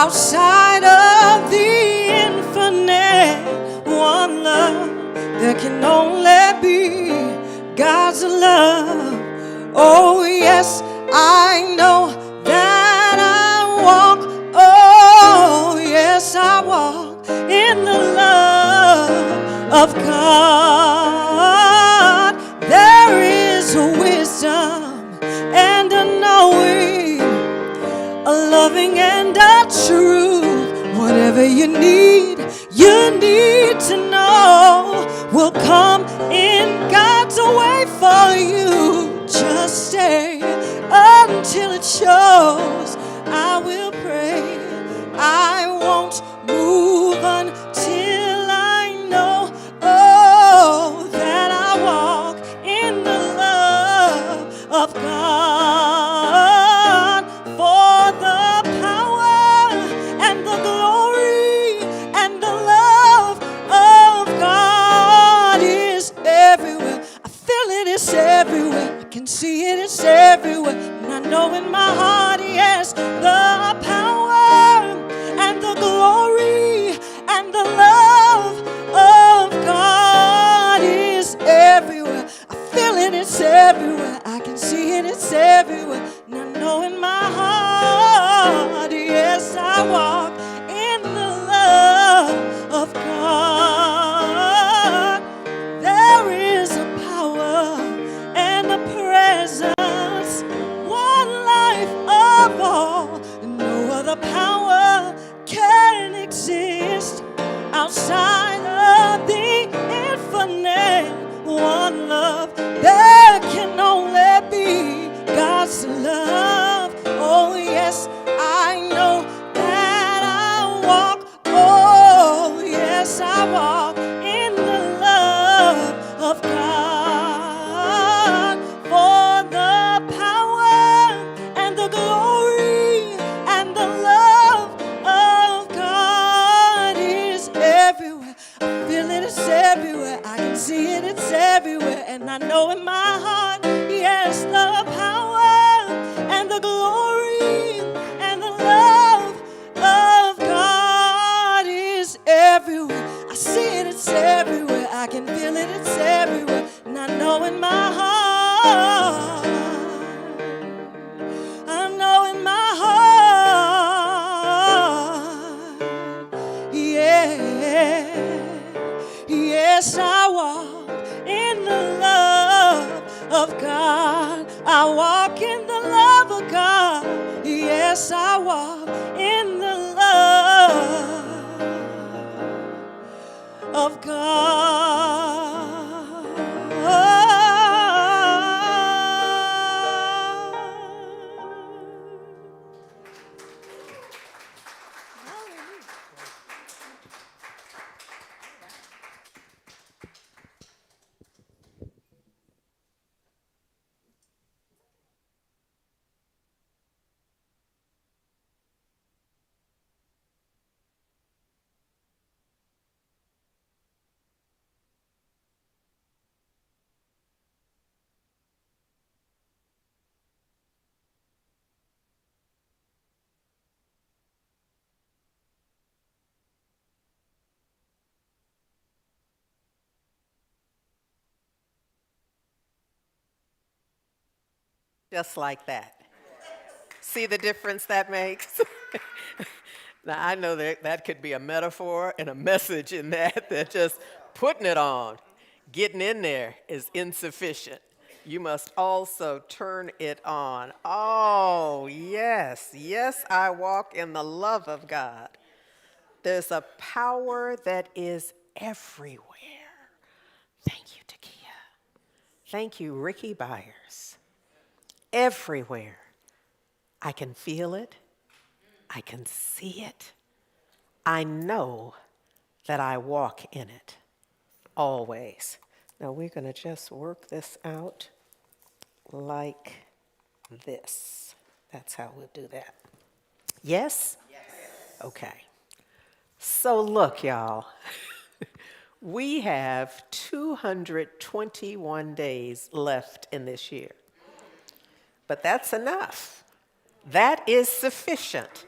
outside of the infinite one love. There can only be God's love. Oh yes, I know that I walk. Oh yes, I walk in the love of God. There is a wisdom and a knowing, a loving and a truth. Whatever you need to know will come in God's way for you. Just stay until it shows. I will pray. I won't move until I know, oh, that I walk in the love of God. For the power and the glory and the love of God is everywhere. I feel it, it's everywhere. I can see it, it's everywhere. And I know in my heart, yes, the power and the glory and the love of God is everywhere. I feel it, it's everywhere. I can see it, it's everywhere. And I know in my heart, yes, I walk in the love of God. There is a power and a presence, one life of all. No other power can exist outside of the infinite one love. There can only be God's love. Oh yes, I know that I walk. Oh yes, I walk in the love of God. For the power and the glory and the love of God is everywhere. I feel it, it's everywhere. I can see it, it's everywhere. And I know in my heart, yes, the power and the glory and the love of God is everywhere. I see it, it's everywhere. I can feel it, it's everywhere. And I know in my heart, I know in my heart, yeah, yes, I walk in the love of God. I walk in the love of God. Yes, I walk in the love of God. Just like that. See the difference that makes? Now, I know that could be a metaphor and a message in that just putting it on, getting in there is insufficient. You must also turn it on. Oh, yes, yes, I walk in the love of God. There's a power that is everywhere. Thank you, Takia. Thank you, Ricky Byers. Everywhere. I can feel it. I can see it. I know that I walk in it always. Now we're going to just work this out like this. That's how we'll do that. Yes? Yes. Okay. So look, y'all. We have 221 days left in this year. But that's enough. That is sufficient.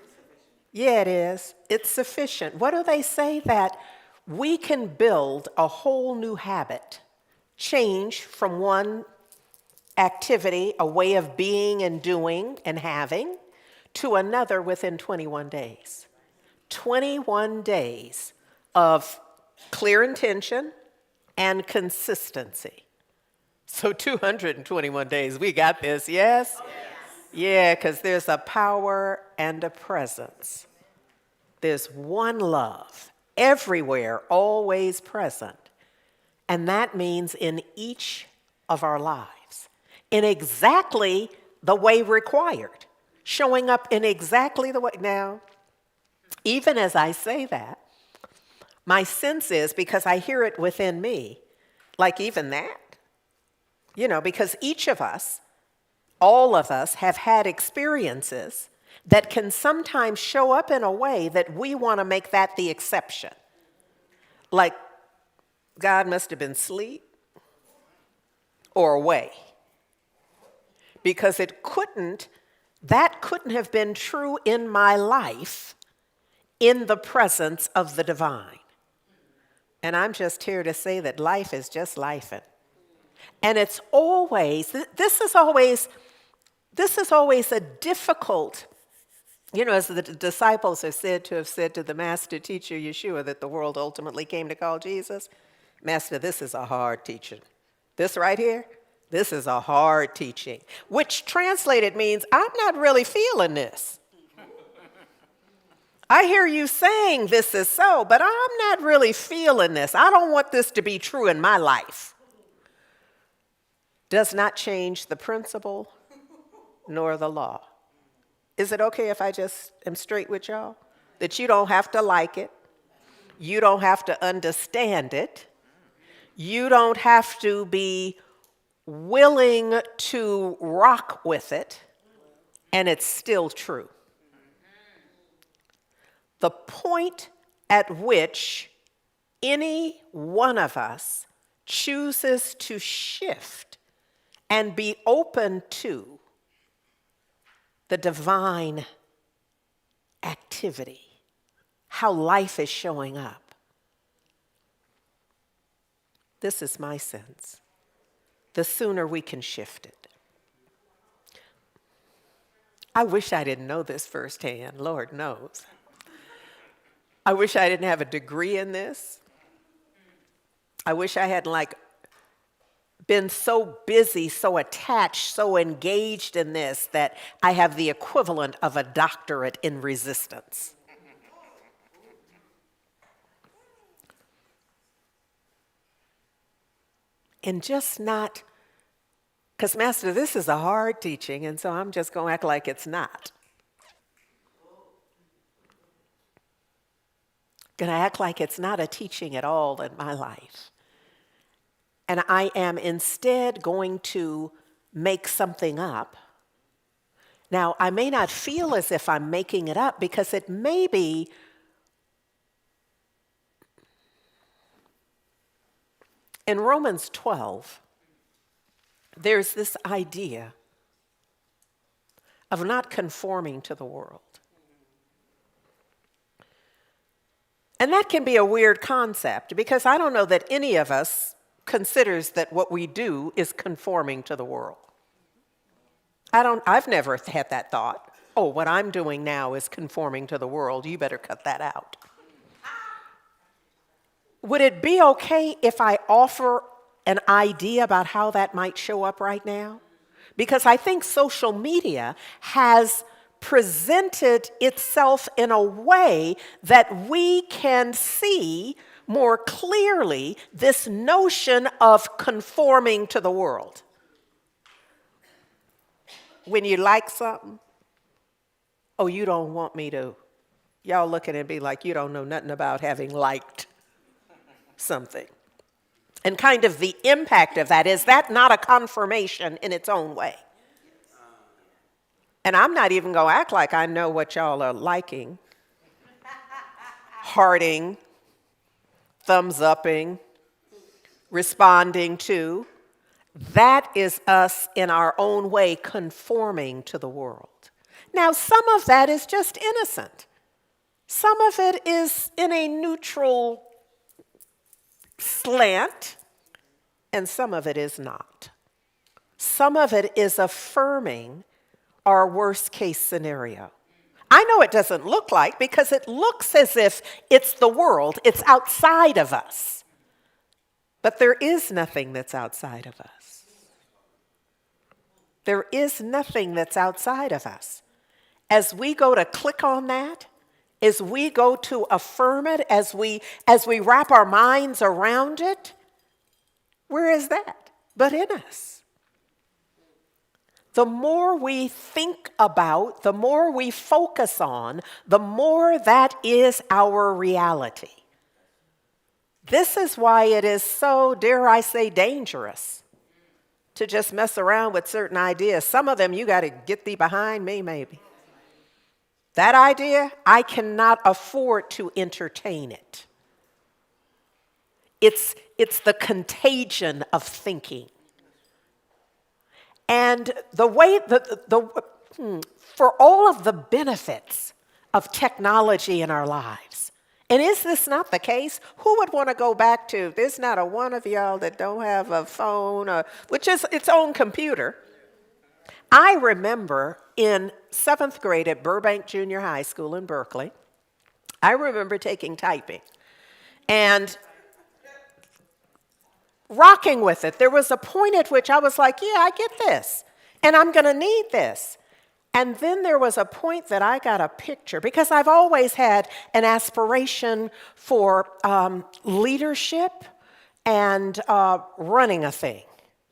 Yeah, it is. It's sufficient. What do they say? That we can build a whole new habit, change from one activity, a way of being and doing and having, to another within 21 days. 21 days of clear intention and consistency. So 221 days, we got this, yes? Yeah, because there's a power and a presence. There's one love, everywhere, always present. And that means in each of our lives, in exactly the way required, showing up in exactly the way. Now, even as I say that, my sense is, because I hear it within me, like even that, because each of us, all of us, have had experiences that can sometimes show up in a way that we want to make that the exception. Like God must have been asleep or away. Because that couldn't have been true in my life in the presence of the divine. And I'm just here to say that life is just lifing. And it's always, this is always a difficult, as the disciples are said to have said to the master teacher Yeshua that the world ultimately came to call Jesus, Master, this is a hard teaching. This right here, this is a hard teaching, which translated means I'm not really feeling this. I hear you saying this is so, but I'm not really feeling this. I don't want this to be true in my life. Does not change the principle nor the law. Is it okay if I just am straight with y'all? That you don't have to like it. You don't have to understand it. You don't have to be willing to rock with it, and it's still true. The point at which any one of us chooses to shift and be open to the divine activity, how life is showing up. This is my sense. The sooner we can shift it. I wish I didn't know this firsthand, Lord knows. I wish I didn't have a degree in this. I wish I hadn't been so busy, so attached, so engaged in this that I have the equivalent of a doctorate in resistance. And just not, because Master, this is a hard teaching, and so I'm just going to act like it's not. Going to act like it's not a teaching at all in my life. And I am instead going to make something up. Now, I may not feel as if I'm making it up because it may be in Romans 12, there's this idea of not conforming to the world. And that can be a weird concept because I don't know that any of us considers that what we do is conforming to the world. I've never had that thought. Oh, what I'm doing now is conforming to the world. You better cut that out. Would it be okay if I offer an idea about how that might show up right now? Because I think social media has presented itself in a way that we can see more clearly this notion of conforming to the world. When you like something, oh, you don't want me to. Y'all look at it and be like, you don't know nothing about having liked something. And kind of the impact of that, is that not a confirmation in its own way? And I'm not even going to act like I know what y'all are liking, hearting, thumbs upping, responding to. That is us in our own way conforming to the world. Now, some of that is just innocent. Some of it is in a neutral slant, and some of it is not. Some of it is affirming our worst case scenario. I know it doesn't look like, because it looks as if it's the world, it's outside of us. But there is nothing that's outside of us. There is nothing that's outside of us. As we go to click on that, as we go to affirm it, as we wrap our minds around it, where is that but in us? The more we think about, the more we focus on, the more that is our reality. This is why it is so, dare I say, dangerous to just mess around with certain ideas. Some of them you got to get thee behind me, maybe. That idea, I cannot afford to entertain it. It's the contagion of thinking. And the way, for all of the benefits of technology in our lives, and is this not the case? Who would want to go back to, there's not a one of y'all that don't have a phone, which is its own computer. I remember in 7th grade at Burbank Junior High School in Berkeley, I remember taking typing and rocking with it. There was a point at which I was like, yeah, I get this, and I'm going to need this. And then there was a point that I got a picture, because I've always had an aspiration for leadership and running a thing.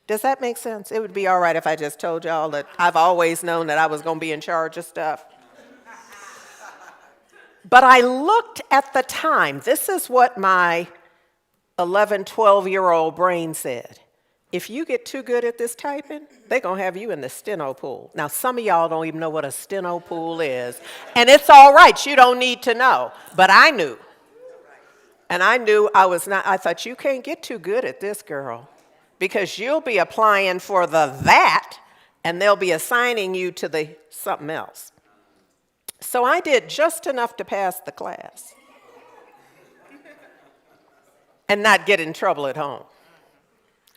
Does that make sense? It would be all right if I just told y'all that I've always known that I was going to be in charge of stuff. But I looked at the time. This is what my 11, 12-year-old brain said. If you get too good at this typing, they're going to have you in the steno pool. Now, some of y'all don't even know what a steno pool is. And it's all right. You don't need to know. But I knew. And I knew I was not. I thought, you can't get too good at this, girl, because you'll be applying for the that, and they'll be assigning you to the something else. So I did just enough to pass the class and not get in trouble at home.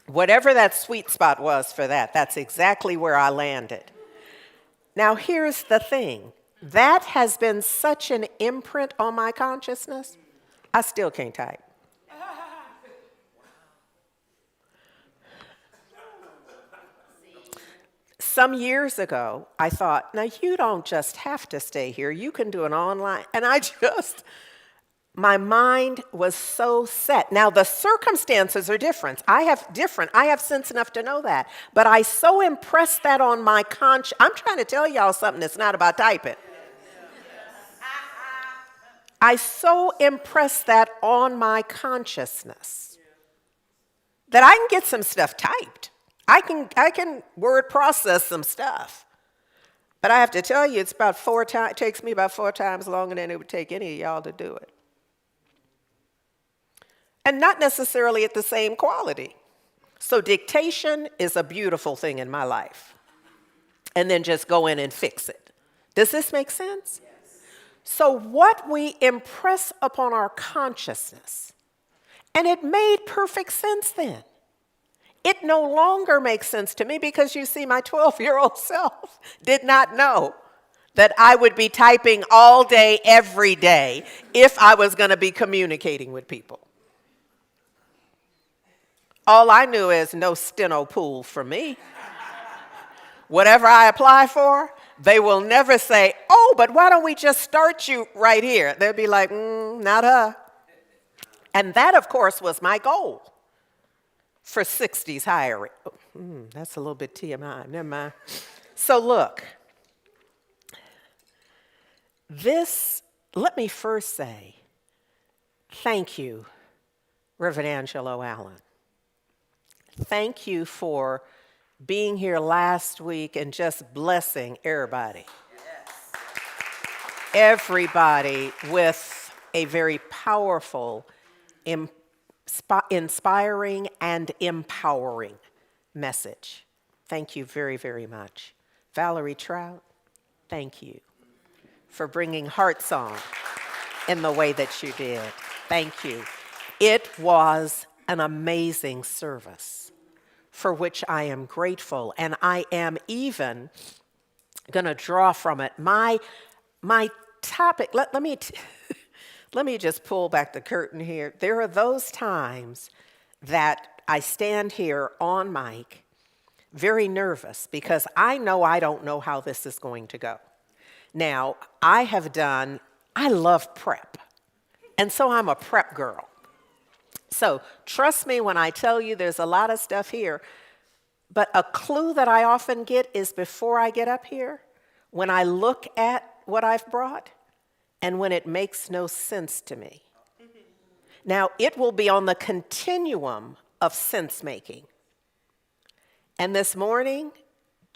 Whatever that sweet spot was for that, that's exactly where I landed. Now, here's the thing. That has been such an imprint on my consciousness, I still can't type. Some years ago, I thought, now you don't just have to stay here. You can do an online. And my mind was so set. Now, the circumstances are different. I have sense enough to know that. But I so impressed that on my conscience. I'm trying to tell y'all something that's not about typing. I so impressed that on my consciousness that I can get some stuff typed. I can word process some stuff. But I have to tell you, it takes me about 4 times longer than it would take any of y'all to do it. And not necessarily at the same quality. So dictation is a beautiful thing in my life. And then just go in and fix it. Does this make sense? Yes. So what we impress upon our consciousness, and it made perfect sense then. It no longer makes sense to me because, you see, my 12-year-old self did not know that I would be typing all day, every day, if I was going to be communicating with people. All I knew is no steno pool for me. Whatever I apply for, they will never say, oh, but why don't we just start you right here? They'll be like, not her. And that, of course, was my goal for 60s hiring. That's a little bit TMI. Never mind. So look, let me first say, thank you, Reverend Angelo Allen. Thank you for being here last week and just blessing everybody. Yes. Everybody with a very powerful, inspiring, and empowering message. Thank you very, very much. Valerie Trout, thank you for bringing Heart Song. in the way that you did. Thank you. It was an amazing service for which I am grateful, and I am even going to draw from it. My topic, let me let me just pull back the curtain here. There are those times that I stand here on mic very nervous because I know I don't know how this is going to go. Now, I love prep, and so I'm a prep girl. So trust me when I tell you there's a lot of stuff here, but a clue that I often get is before I get up here, when I look at what I've brought, and when it makes no sense to me. Now, it will be on the continuum of sense making. And this morning,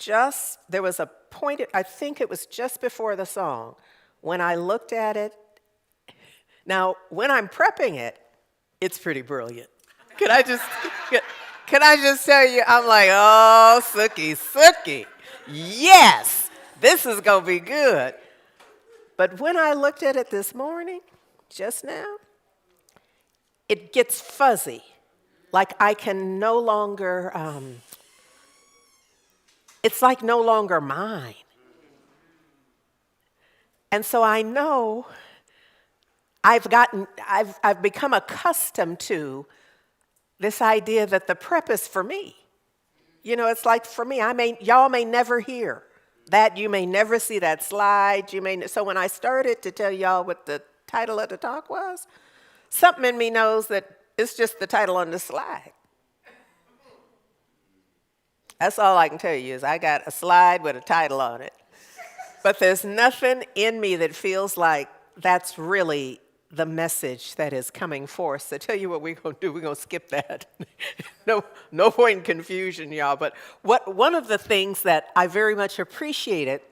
there was a point, I think it was just before the song, when I looked at it. Now, when I'm prepping it, it's pretty brilliant. Can I just tell you, I'm like, oh, Sookie. Yes, this is going to be good. But when I looked at it this morning, just now, it gets fuzzy. Like I can no longer, it's like no longer mine. And so I know I've become accustomed to this idea that the prep is for me. You know, it's like for me, y'all may never hear that. You may never see that slide. So when I started to tell y'all what the title of the talk was, something in me knows that it's just the title on the slide. That's all I can tell you is I got a slide with a title on it. But there's nothing in me that feels like that's really the message that is coming forth. So tell you what we're going to do. We're going to skip that. No point in confusion, y'all. But one of the things that I very much appreciated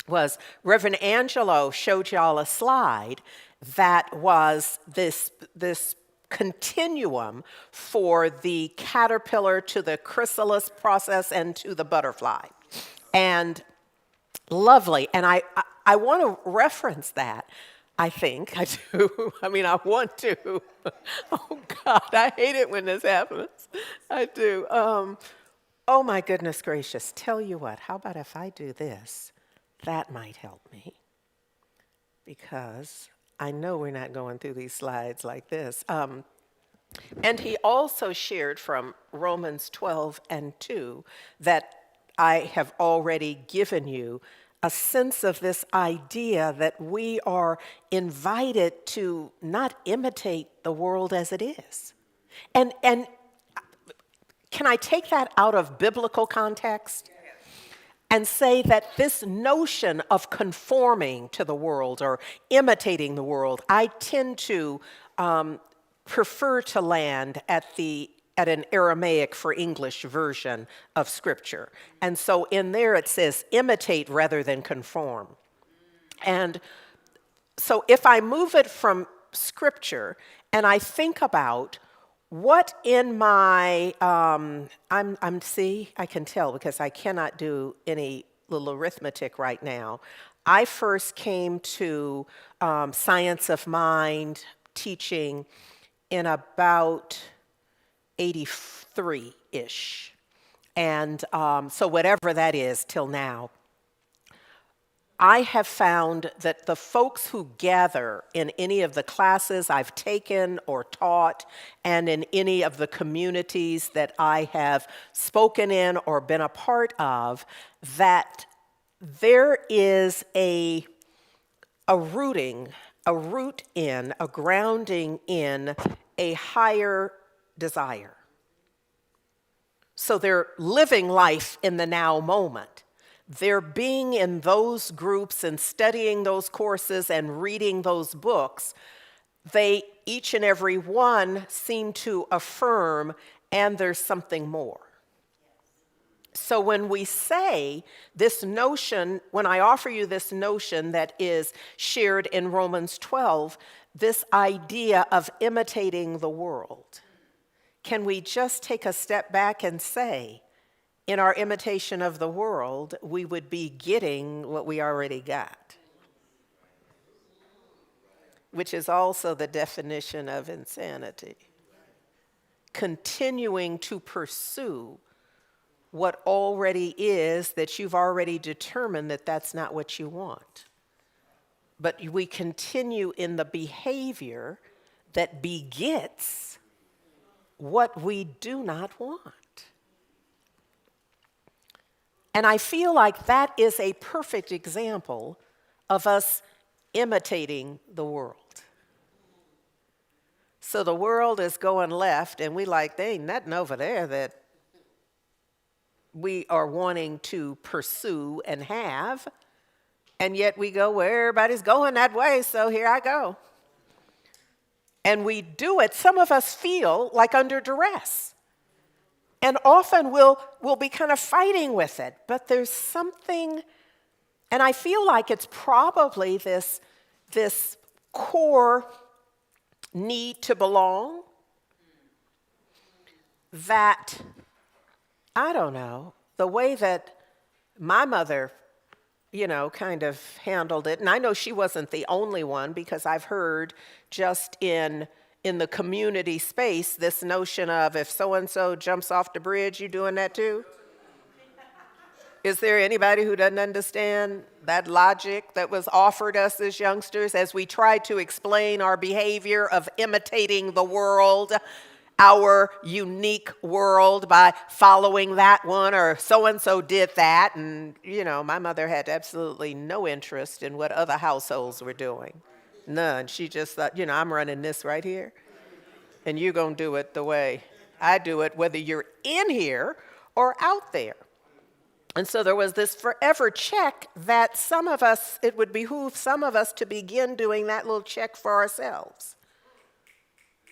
was Reverend Angelo showed y'all a slide that was this continuum for the caterpillar to the chrysalis process and to the butterfly. And lovely. And I want to reference that. I think I do. I mean, I want to. Oh, God, I hate it when this happens. I do. Oh, my goodness gracious. Tell you what, how about if I do this? That might help me. Because I know we're not going through these slides like this. And he also shared from Romans 12:2 that I have already given you a sense of this idea that we are invited to not imitate the world as it is. And can I take that out of biblical context and say that this notion of conforming to the world or imitating the world, I tend to prefer to land at an Aramaic for English version of Scripture. And so in there it says imitate rather than conform. And so if I move it from Scripture and I think about what in my, I can tell because I cannot do any little arithmetic right now. I first came to science of mind teaching in about 83-ish. And so whatever that is till now, I have found that the folks who gather in any of the classes I've taken or taught and in any of the communities that I have spoken in or been a part of, that there is a rooting, a root in, a grounding in a higher desire. So they're living life in the now moment. They're being in those groups and studying those courses and reading those books. They, each and every one, seem to affirm, and there's something more. So when we say this notion, when I offer you this notion that is shared in Romans 12, this idea of imitating the world, can we just take a step back and say, in our imitation of the world, we would be getting what we already got? which is also the definition of insanity. Continuing to pursue what already is that you've already determined that that's not what you want. But we continue in the behavior that begets what we do not want. And I feel like that is a perfect example of us imitating the world. So the world is going left, and we like, there ain't nothing over there that we are wanting to pursue and have, and yet we go where everybody's going that way, so here I go. And we do it, some of us feel like under duress. And often we'll be kind of fighting with it, but there's something, and I feel like it's probably this core need to belong that, I don't know, the way that my mother, kind of handled it, and I know she wasn't the only one because I've heard just in the community space, this notion of if so-and-so jumps off the bridge, you doing that too? Is there anybody who doesn't understand that logic that was offered us as youngsters as we tried to explain our behavior of imitating the world, our unique world, by following that one, or so-and-so did that, and, my mother had absolutely no interest in what other households were doing. None. She just thought, I'm running this right here, and you're going to do it the way I do it, whether you're in here or out there. And so there was this forever check that some of us, it would behoove some of us to begin doing that little check for ourselves.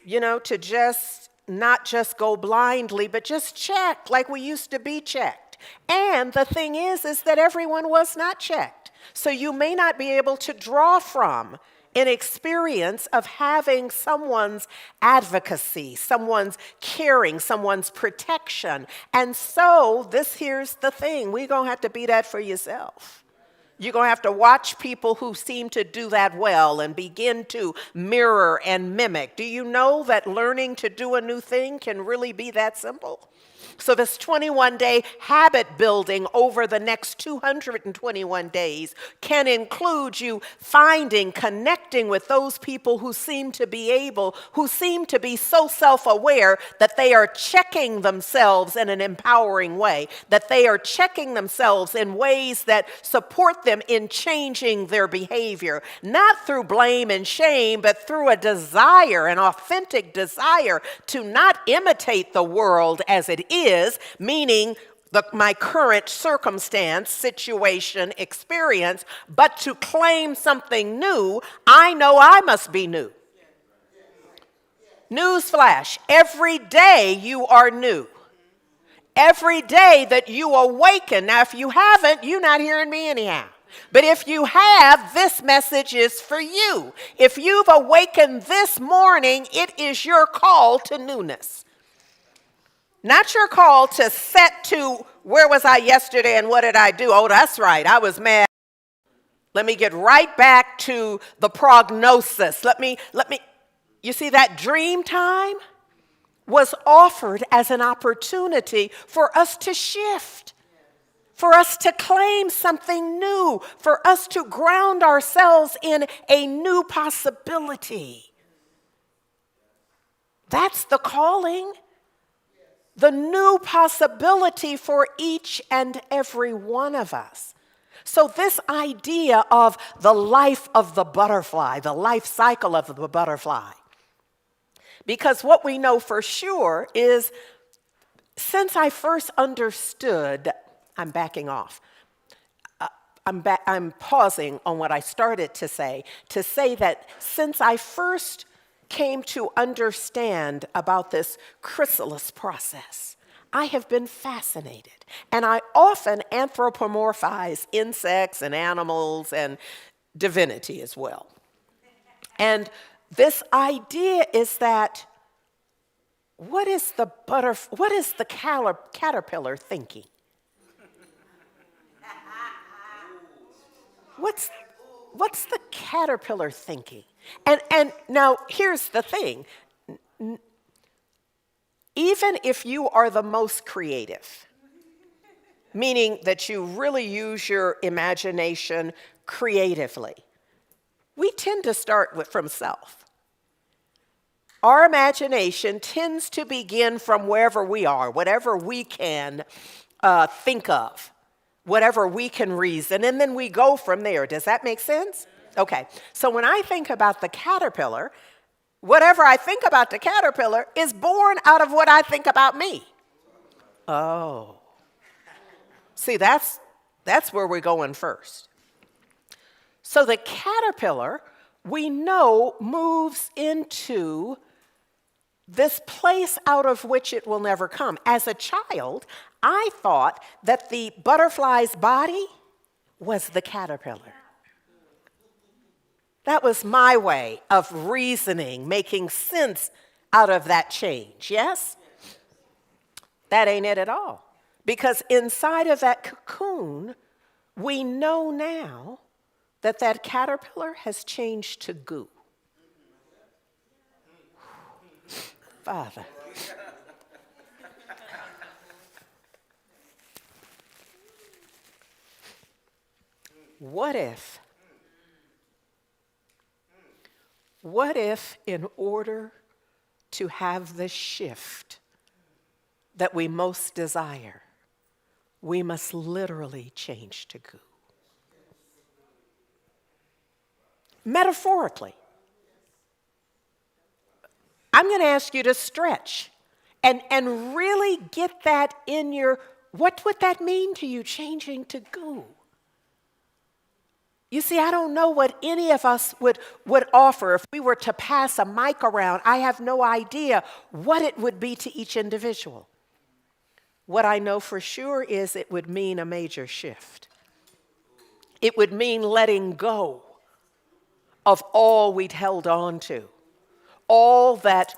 To just not just go blindly, but just check like we used to be checked. And the thing is that everyone was not checked. So you may not be able to draw from an experience of having someone's advocacy, someone's caring, someone's protection. And so here's the thing, we're going to have to be that for yourself. You're going to have to watch people who seem to do that well and begin to mirror and mimic. Do you know that learning to do a new thing can really be that simple? So this 21-day habit building over the next 221 days can include you connecting with those people who seem to be so self-aware that they are checking themselves in an empowering way, that they are checking themselves in ways that support them in changing their behavior, not through blame and shame, but through a desire, an authentic desire to not imitate the world as it is, meaning my current circumstance, situation, experience, but to claim something new. I know I must be new. Newsflash, every day you are new. Every day that you awaken. Now, if you haven't, you're not hearing me anyhow. But if you have, this message is for you. If you've awakened this morning, it is your call to newness. Not your call to set to where was I yesterday and what did I do? Oh, that's right, I was mad. Let me get right back to the prognosis. You see, that dream time was offered as an opportunity for us to shift, for us to claim something new, for us to ground ourselves in a new possibility. That's the calling. The new possibility for each and every one of us. So this idea of the life of the butterfly, the life cycle of the butterfly, because what we know for sure is since I first understood, I'm backing off. I'm pausing on what I started to say that since I first came to understand about this chrysalis process, I have been fascinated. And I often anthropomorphize insects and animals and divinity as well. And this idea is that what is the caterpillar thinking? what's the caterpillar thinking? And now here's the thing. Even if you are the most creative, meaning that you really use your imagination creatively, we tend to start from self. Our imagination tends to begin from wherever we are, whatever we can think of, whatever we can reason, and then we go from there. Does that make sense? Okay, so when I think about the caterpillar, whatever I think about the caterpillar is born out of what I think about me. Oh. See, that's where we're going first. So the caterpillar, we know, moves into this place out of which it will never come. As a child, I thought that the butterfly's body was the caterpillar. That was my way of reasoning, making sense out of that change, yes? That ain't it at all. Because inside of that cocoon, we know now that that caterpillar has changed to goo. Father. What if in order to have the shift that we most desire, we must literally change to goo? Metaphorically. I'm going to ask you to stretch and really get that in your, what would that mean to you, changing to goo? You see, I don't know what any of us would offer if we were to pass a mic around. I have no idea what it would be to each individual. What I know for sure is it would mean a major shift. It would mean letting go of all we'd held on to, all that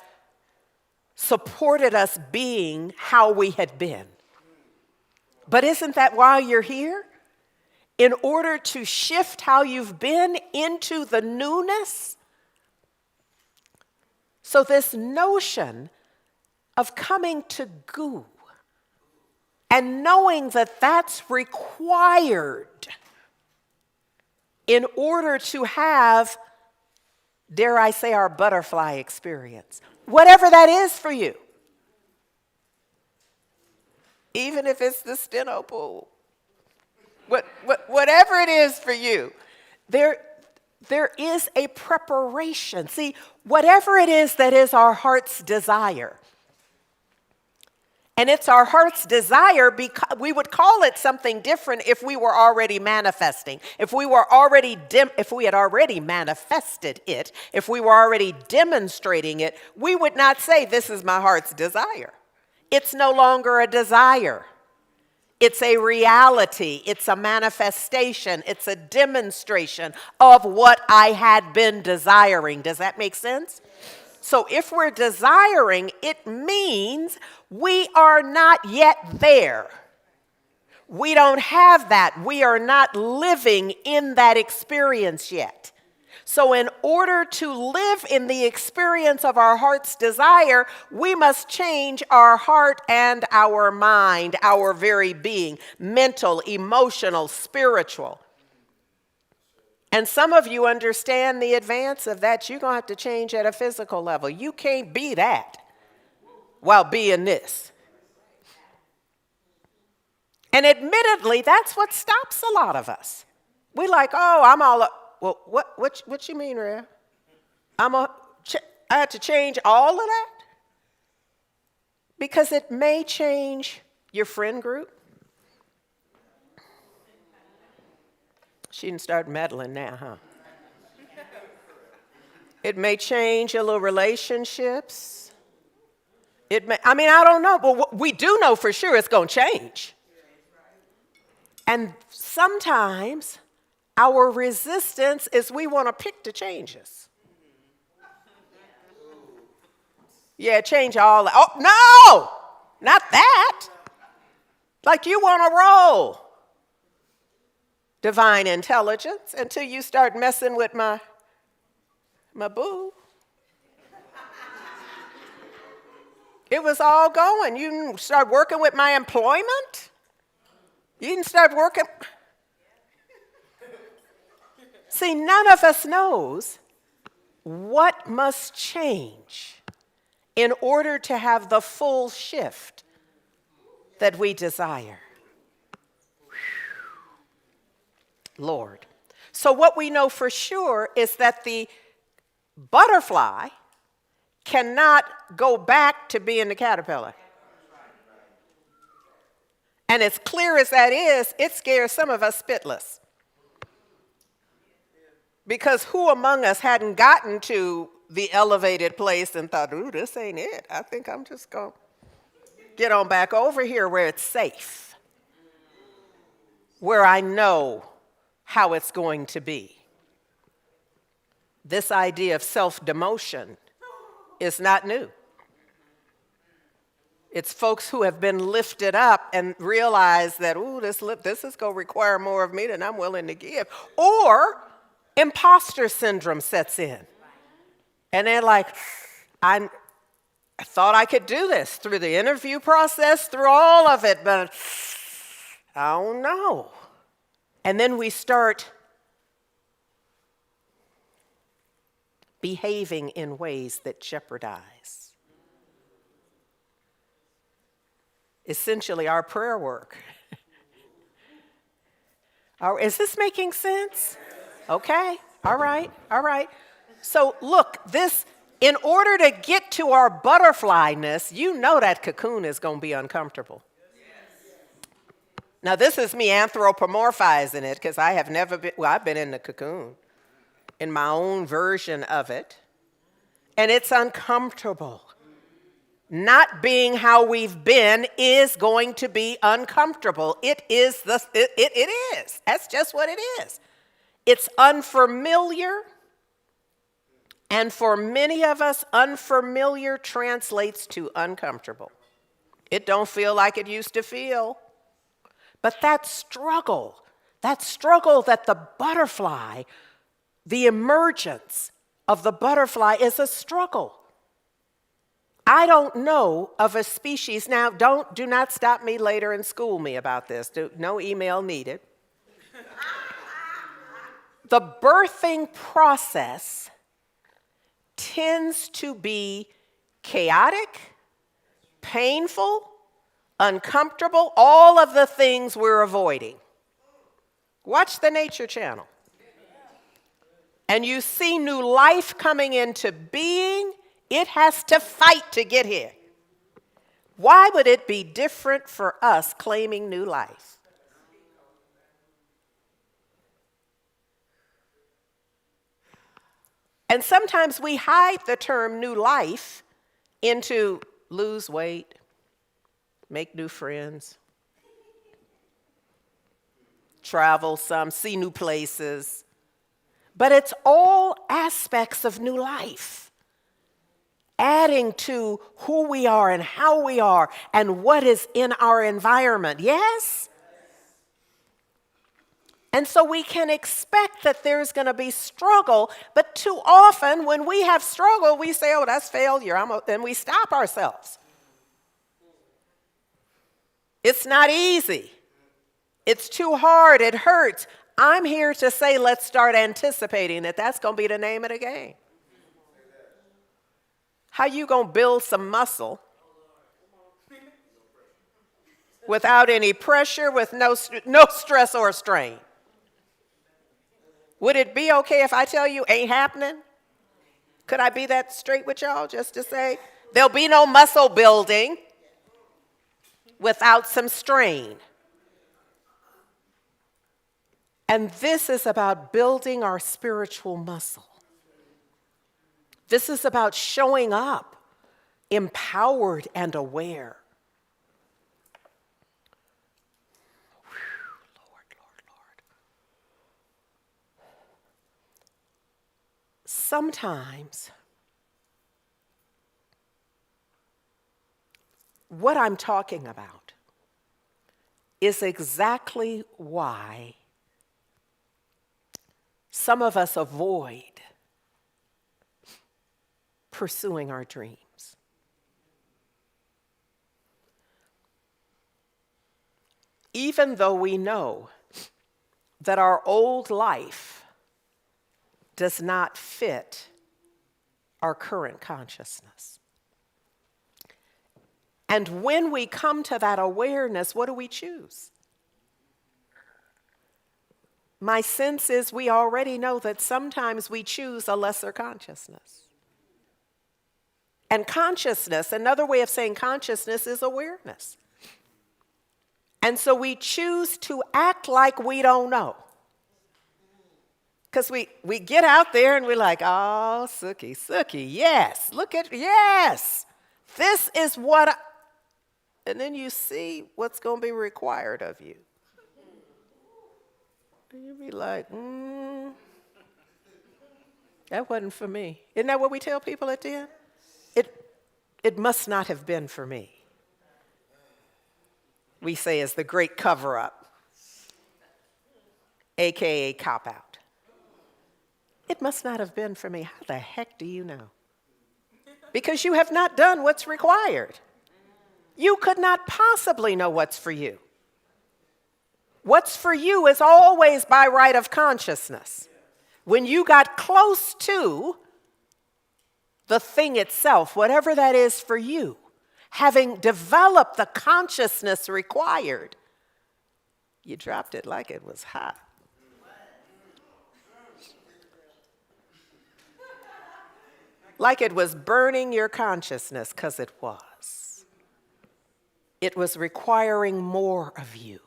supported us being how we had been. But isn't that why you're here? In order to shift how you've been into the newness? So this notion of coming to goo and knowing that that's required in order to have, dare I say, our butterfly experience. Whatever that is for you. Even if it's the steno pool. Whatever it is for you, there is a preparation. See, whatever it is that is our heart's desire, and it's our heart's desire because we would call it something different if we were already manifesting. If we had already manifested it, if we were already demonstrating it, we would not say, this is my heart's desire. It's no longer a desire. It's a reality. It's a manifestation. It's a demonstration of what I had been desiring. Does that make sense? So if we're desiring, it means we are not yet there. We don't have that. We are not living in that experience yet. So in order to live in the experience of our heart's desire, we must change our heart and our mind, our very being, mental, emotional, spiritual. And some of you understand the advance of that. You're going to have to change at a physical level. You can't be that while being this. And admittedly, that's what stops a lot of us. We like, oh, I'm all up. Well, what you mean, Rev? I had to change all of that? Because it may change your friend group. She didn't start meddling now, huh? It may change your little relationships. I don't know, but what we do know for sure it's going to change. And sometimes our resistance is we want to pick the changes. Yeah, change all that. Oh, no, not that. Like you want to roll. divine intelligence until you start messing with my boo. It was all going. You didn't start working with my employment. You didn't start working. See, none of us knows what must change in order to have the full shift that we desire. Lord. So what we know for sure is that the butterfly cannot go back to being the caterpillar. And as clear as that is, it scares some of us spitless. Because who among us hadn't gotten to the elevated place and thought, ooh, this ain't it. I think I'm just going to get on back over here where it's safe, where I know how it's going to be. This idea of self-demotion is not new. It's folks who have been lifted up and realize that, ooh, this is going to require more of me than I'm willing to give. Or imposter syndrome sets in. And they're like, I thought I could do this through the interview process, through all of it, but I don't know. And then we start behaving in ways that jeopardize essentially our prayer work. Is this making sense? Okay, all right. So look, in order to get to our butterflyness, you know that cocoon is going to be uncomfortable. Now this is me anthropomorphizing it because I have never been, I've been in the cocoon in my own version of it, and it's uncomfortable. Not being how we've been is going to be uncomfortable. It is. That's just what it is. It's unfamiliar, and for many of us, unfamiliar translates to uncomfortable. It don't feel like it used to feel. But that struggle that the butterfly, the emergence of the butterfly is a struggle. I don't know of a species. Now, do not stop me later and school me about this. No email needed. The birthing process tends to be chaotic, painful, uncomfortable, all of the things we're avoiding. Watch the Nature Channel. And you see new life coming into being. It has to fight to get here. Why would it be different for us claiming new life? And sometimes we hide the term new life into lose weight, make new friends, travel some, see new places. But it's all aspects of new life, adding to who we are and how we are and what is in our environment. Yes? And so we can expect that there's going to be struggle, but too often when we have struggle, we say, oh, that's failure, and we stop ourselves. It's not easy. It's too hard. It hurts. I'm here to say let's start anticipating that that's going to be the name of the game. How you going to build some muscle without any pressure, with no stress or strain? Would it be okay if I tell you ain't happening? Could I be that straight with y'all just to say there'll be no muscle building without some strain? And this is about building our spiritual muscle. This is about showing up empowered and aware. Lord. Sometimes what I'm talking about is exactly why some of us avoid pursuing our dreams. Even though we know that our old life does not fit our current consciousness. And when we come to that awareness, what do we choose? My sense is we already know that sometimes we choose a lesser consciousness. And consciousness, another way of saying consciousness is awareness. And so we choose to act like we don't know. Because we get out there and we're like, oh, Sookie, yes, yes. This is what and then you see what's going to be required of you. And you be like, that wasn't for me. Isn't that what we tell people at the end? It must not have been for me. We say is the great cover-up, AKA cop-out. It must not have been for me. How the heck do you know? Because you have not done what's required. You could not possibly know what's for you. What's for you is always by right of consciousness. When you got close to the thing itself, whatever that is for you, having developed the consciousness required, you dropped it like it was hot. Like it was burning your consciousness, because it was. It was requiring more of you.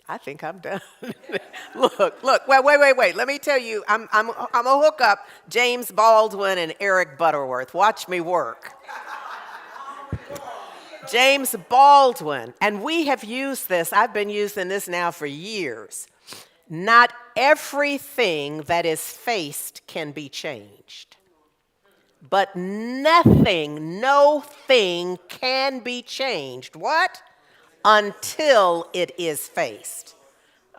I think I'm done. Look, wait. Let me tell you, I'm gonna hook up James Baldwin and Eric Butterworth. Watch me work. James Baldwin, and we have used this, I've been using this now for years. Not everything that is faced can be changed. But nothing, no thing can be changed. What? Until it is faced.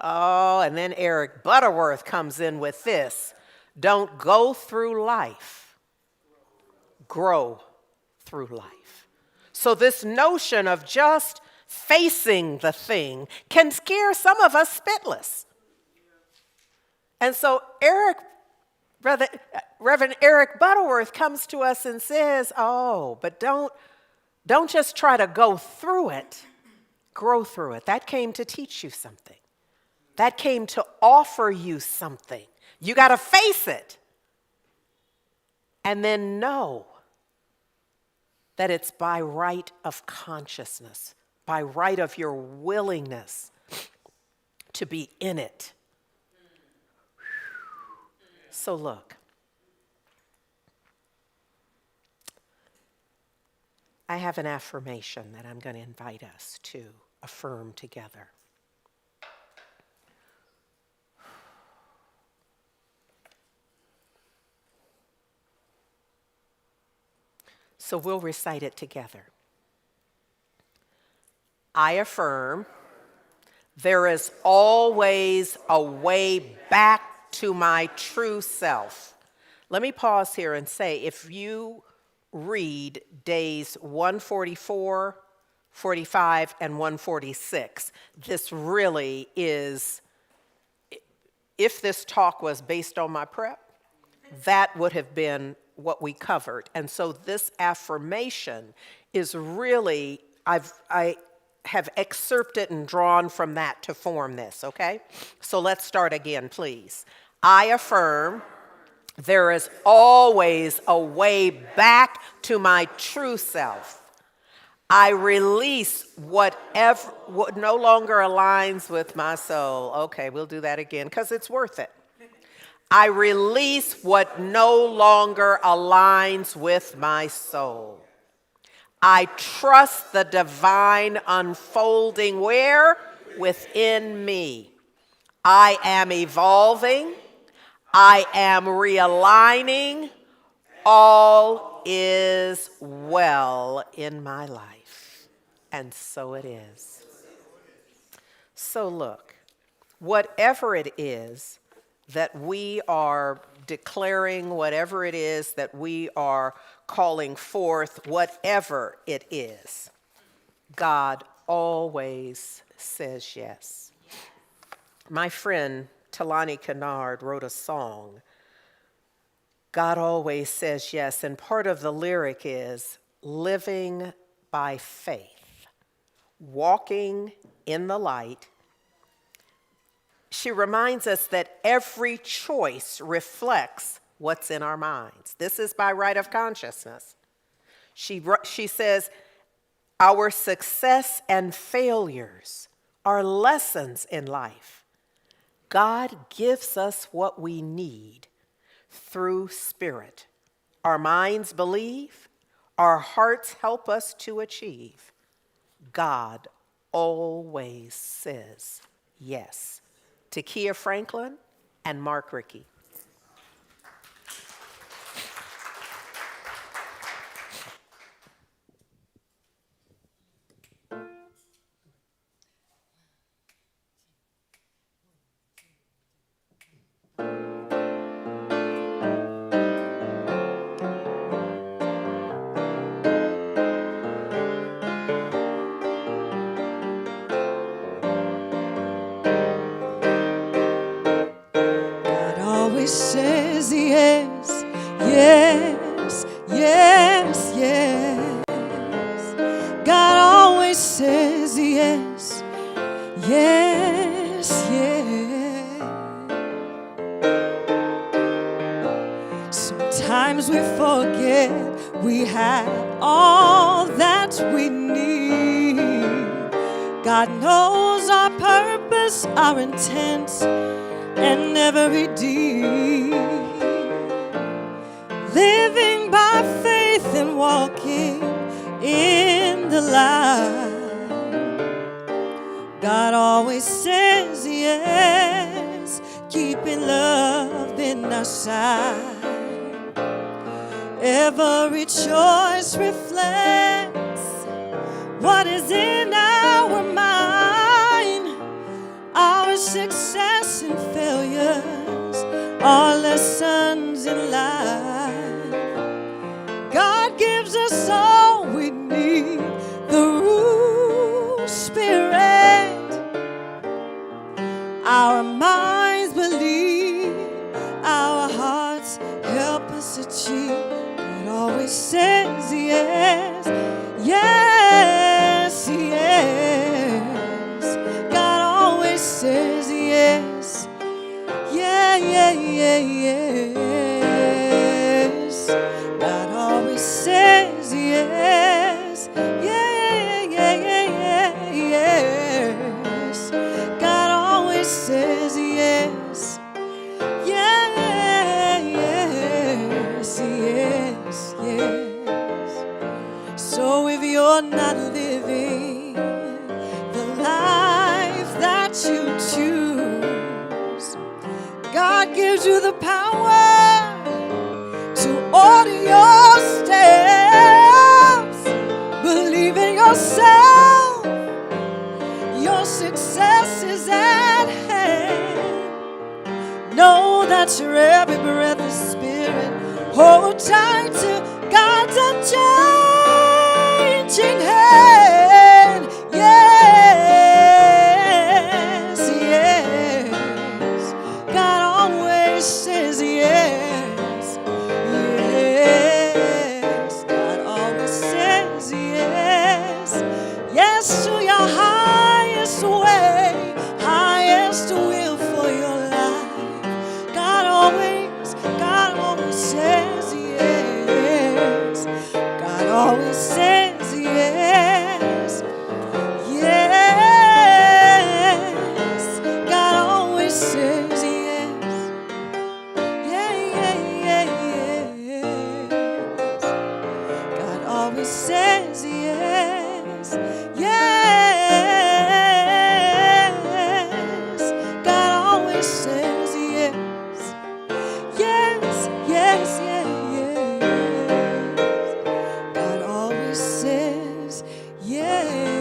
Oh, and then Eric Butterworth comes in with this. Don't go through life. Grow through life. So this notion of just facing the thing can scare some of us spitless. And so Reverend Eric Butterworth comes to us and says, oh, but don't just try to go through it. Grow through it. That came to teach you something. That came to offer you something. You got to face it. And then know that it's by right of consciousness, by right of your willingness to be in it. So look, I have an affirmation that I'm going to invite us to affirm together. So we'll recite it together. I affirm there is always a way back to my true self. Let me pause here and say, if you read days 144, 45, and 146, this really is, if this talk was based on my prep, that would have been what we covered. And so this affirmation is really, I have excerpted and drawn from that to form this, okay? So let's start again, please. I affirm there is always a way back to my true self. I release what no longer aligns with my soul. Okay, we'll do that again because it's worth it. I release what no longer aligns with my soul. I trust the divine unfolding where? Within me. I am evolving. I am realigning. All is well in my life. and so it is. So look, whatever it is that we are declaring, whatever it is that we are calling forth, whatever it is, God always says yes. My friend Talani Kennard wrote a song, God always says yes, and part of the lyric is living by faith, walking in the light. She reminds us that every choice reflects what's in our minds. This is by right of consciousness. She says, our success and failures are lessons in life. God gives us what we need through Spirit. Our minds believe, our hearts help us to achieve. God always says yes. Takia Franklin and Mark Rickey. God always says yes, yes, yes, yes. God always says yes, yes, yes. Sometimes we forget we have all that we need. God knows our purpose, our intent, and every deed. Living by faith and walking in the light. God always says yes, keeping love in our sight. Every choice reflects what is in our mind. Our success and failures are lessons in life. God gives us all we need through Spirit. Our minds believe, our hearts help us achieve. God always says yes, yes, yes. God always says yes, yeah, yeah, yeah, yes. God always says yes, yeah, yeah, yeah, yeah, yes. God always says yes, yeah, yes, yes, yes. So if you're not living the life that you choose, God gives you the power to order your steps. Believe in yourself, your success is at hand. Know that your every breath is spirit. Hold tight to God's unchanging hand. Yes, yes. God always says yes. Yes. God always says yes. Yes to your highest way, highest will for your life. God always says yes. God always says yes. Yes. God always says yes. Yeah, yeah, yeah, yes. God always says yes. Yes. God always says yes. Yes, yes, yes, yes. God always says yes.